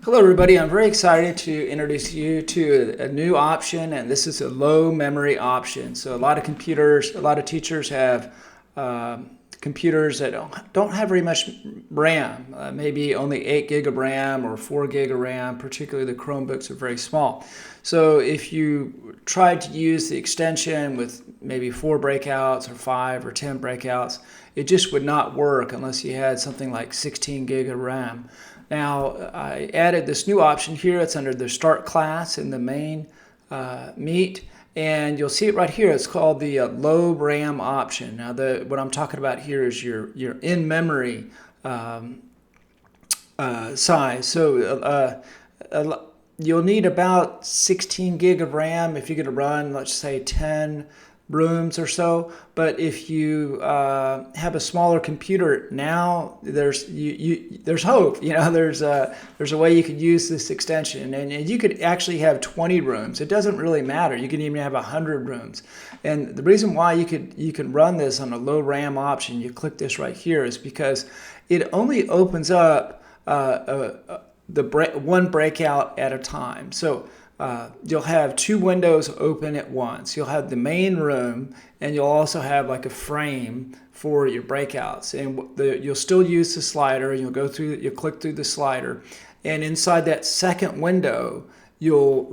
Hello everybody, I'm very excited to introduce you to a new option, and this is a low memory option. So a lot of teachers have computers that don't have very much RAM, maybe only 8 gig of RAM or 4 gig of RAM, particularly the Chromebooks are very small. So if you tried to use the extension with maybe 4 breakouts or 5 or 10 breakouts, it just would not work unless you had something like 16 gig of RAM. Now, I added this new option here. It's under the Start class in the main Meet, and you'll see it right here. It's called the low RAM option. Now, what I'm talking about here is your in-memory size. So you'll need about 16 gig of RAM if you're going to run, let's say, 10 rooms or so. But if you have a smaller computer, now there's hope. There's a way you could use this extension, and you could actually have 20 rooms. It doesn't really matter. You can even have 100 rooms. And the reason why you can run this on a low RAM option, you click this right here, is because it only opens up one breakout at a time. So you'll have 2 windows open at once. You'll have the main room, and you'll also have like a frame for your breakouts. And you'll still use the slider. You'll click through the slider, and inside that second window, you'll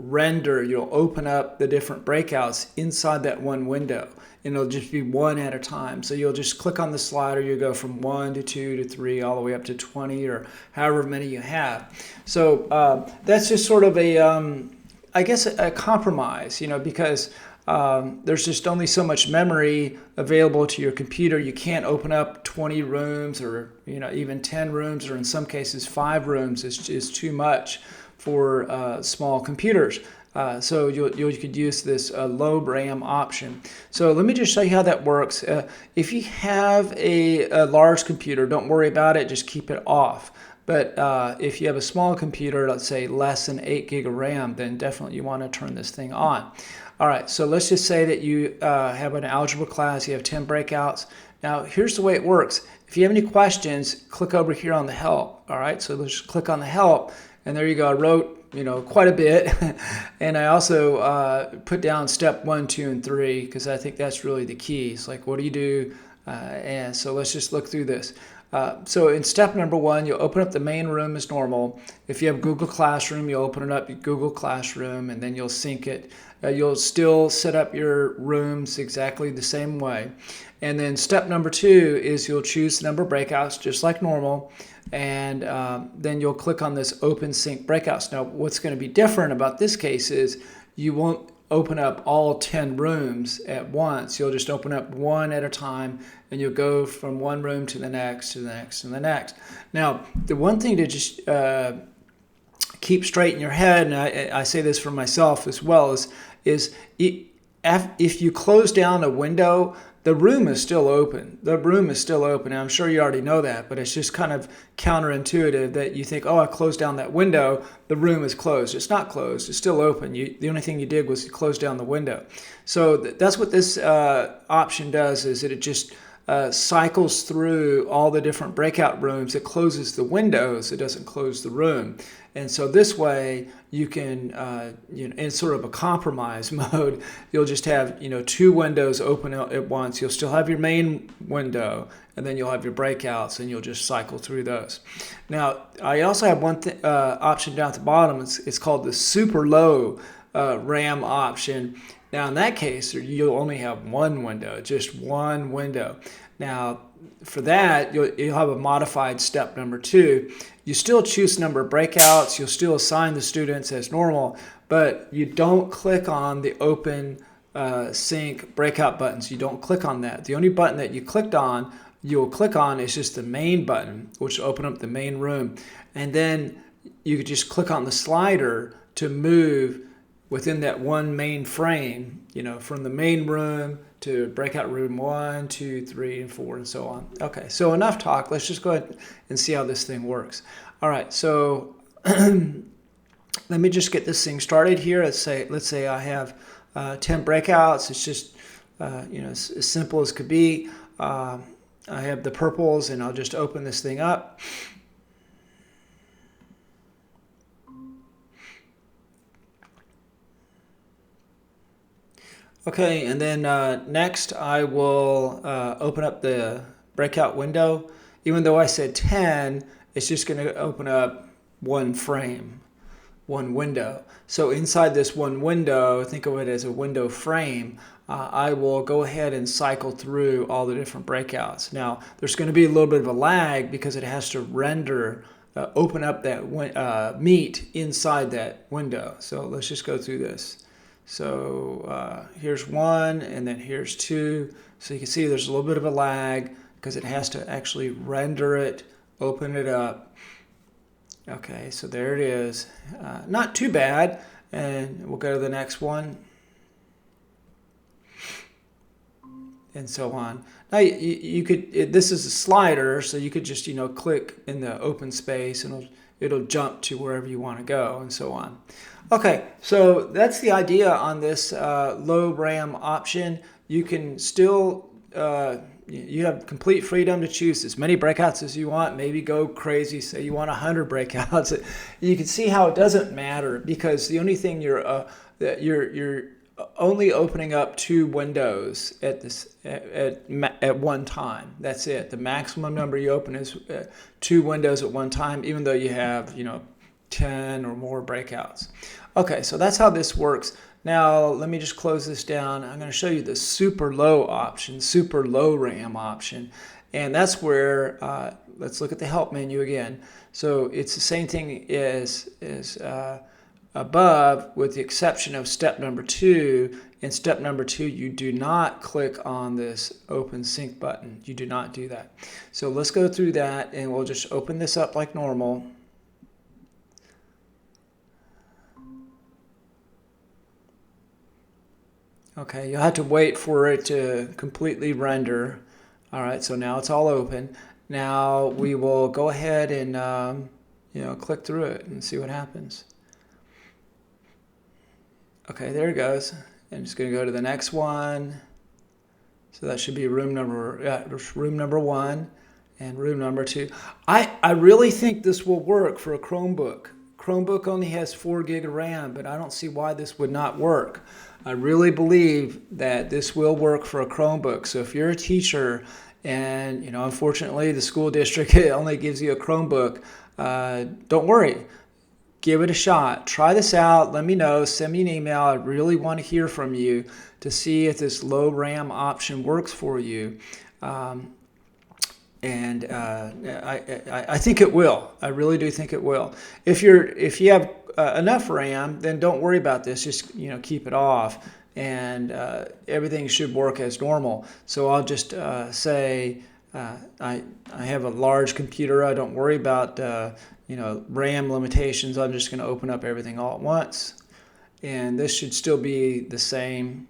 open up the different breakouts inside that one window. And it'll just be one at a time. So you'll just click on the slider, you go from 1 to 2 to 3, all the way up to 20 or however many you have. So that's just sort of I guess a compromise, because there's just only so much memory available to your computer. You can't open up 20 rooms or even 10 rooms, or in some cases 5 rooms is too much for small computers. So you could use this low RAM option. So let me just show you how that works. If you have a large computer, don't worry about it, just keep it off. But if you have a small computer, let's say less than 8 gig of RAM, then definitely you want to turn this thing on. All right, so let's just say that you have an algebra class, you have 10 breakouts. Now, here's the way it works. If you have any questions, click over here on the help. All right, so let's click on the help, and there you go. I wrote quite a bit, and I also put down step 1, 2, and 3 because I think that's really the key. It's like, what do you do? And so let's just look through this. So in step number 1, you'll open up the main room as normal. If you have Google Classroom, you'll open it up, Google Classroom, and then you'll sync it. You'll still set up your rooms exactly the same way. And then step number 2 is you'll choose the number of breakouts just like normal, and then you'll click on this Open Sync Breakouts. Now, what's going to be different about this case is you won't open up all 10 rooms at once. You'll just open up one at a time, and you'll go from one room to the next, to the next, and the next. Now, the one thing to just keep straight in your head, and I say this for myself as well, is if you close down a window, the room is still open. The room is still open. And I'm sure you already know that, but it's just kind of counterintuitive that you think, oh, I closed down that window, the room is closed. It's not closed. It's still open. The only thing you did was you closed down the window. So that's what this option does, is that it just cycles through all the different breakout rooms. It closes the windows. It doesn't close the room. And so this way you can, in sort of a compromise mode, you'll just have, 2 windows open at once. You'll still have your main window, and then you'll have your breakouts, and you'll just cycle through those. Now, I also have one option down at the bottom. It's called the super low RAM option. Now, in that case, you'll only have one window, just one window. Now, for that, you'll have a modified step number 2. You still choose the number of breakouts. You'll still assign the students as normal, but you don't click on the Open Sync breakout buttons. You don't click on that. The only button that you'll click on is just the main button, which will open up the main room. And then you could just click on the slider to move within that one main frame, from the main room to breakout room 1, 2, 3, and 4, and so on. Okay, so enough talk. Let's just go ahead and see how this thing works. All right, so let me just get this thing started here. Let's say I have 10 breakouts. It's just as simple as could be. I have the purples, and I'll just open this thing up. Okay, and then next I will open up the breakout window. Even though I said 10, it's just going to open up one frame, one window. So inside this one window, think of it as a window frame. I will go ahead and cycle through all the different breakouts. Now, there's going to be a little bit of a lag because it has to render, open up that meat inside that window. So let's just go through this. So here's one, and then here's two. So you can see there's a little bit of a lag because it has to actually render it, open it up. Okay, so there it is. Not too bad. And we'll go to the next one. And so on. Now you could, this is a slider, so you could just, click in the open space and it'll jump to wherever you want to go and so on. Okay, so that's the idea on this low RAM option. You can still, you have complete freedom to choose as many breakouts as you want. Maybe go crazy, say you want 100 breakouts. You can see how it doesn't matter because the only thing you're only opening up 2 windows at one time. That's it. The maximum number you open is 2 windows at one time, even though you have 10 or more breakouts. Okay, so that's how this works. Now let me just close this down. I'm going to show you the super low option, super low RAM option, and that's where let's look at the help menu again. So it's the same thing as above, with the exception of step number 2. In step number 2, you do not click on this open sync button. You do not do that. So let's go through that, and we'll just open this up like normal. Okay, you'll have to wait for it to completely render. All right, so now it's all open. Now we will go ahead and click through it and see what happens. Okay, there it goes. I'm just going to go to the next one. So that should be room number 1 and room number 2. I really think this will work for a Chromebook. Chromebook only has 4 gig of RAM, but I don't see why this would not work. I really believe that this will work for a Chromebook. So if you're a teacher and unfortunately the school district only gives you a Chromebook, don't worry. Give it a shot. Try this out. Let me know. Send me an email. I really want to hear from you to see if this low RAM option works for you. I think it will. I really do think it will. If you have enough RAM, then don't worry about this. Just keep it off, and everything should work as normal. So I'll just say I have a large computer. I don't worry about RAM limitations. I'm just going to open up everything all at once, and this should still be the same.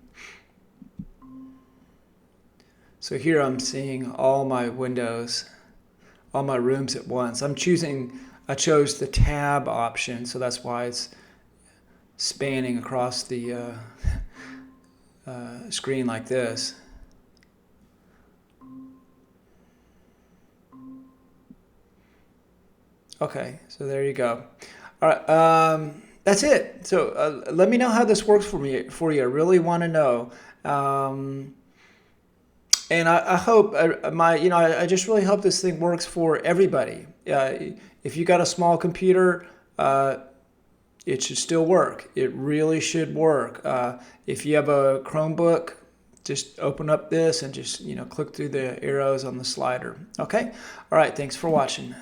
So here I'm seeing all my windows, all my rooms at once. I chose the tab option, so that's why it's spanning across the screen like this. Okay, so there you go. All right, that's it. So let me know how this works for you. I really want to know. And I hope I just really hope this thing works for everybody. If you got a small computer, it should still work. It really should work. If you have a Chromebook, just open up this and just click through the arrows on the slider. Okay. All right. Thanks for watching.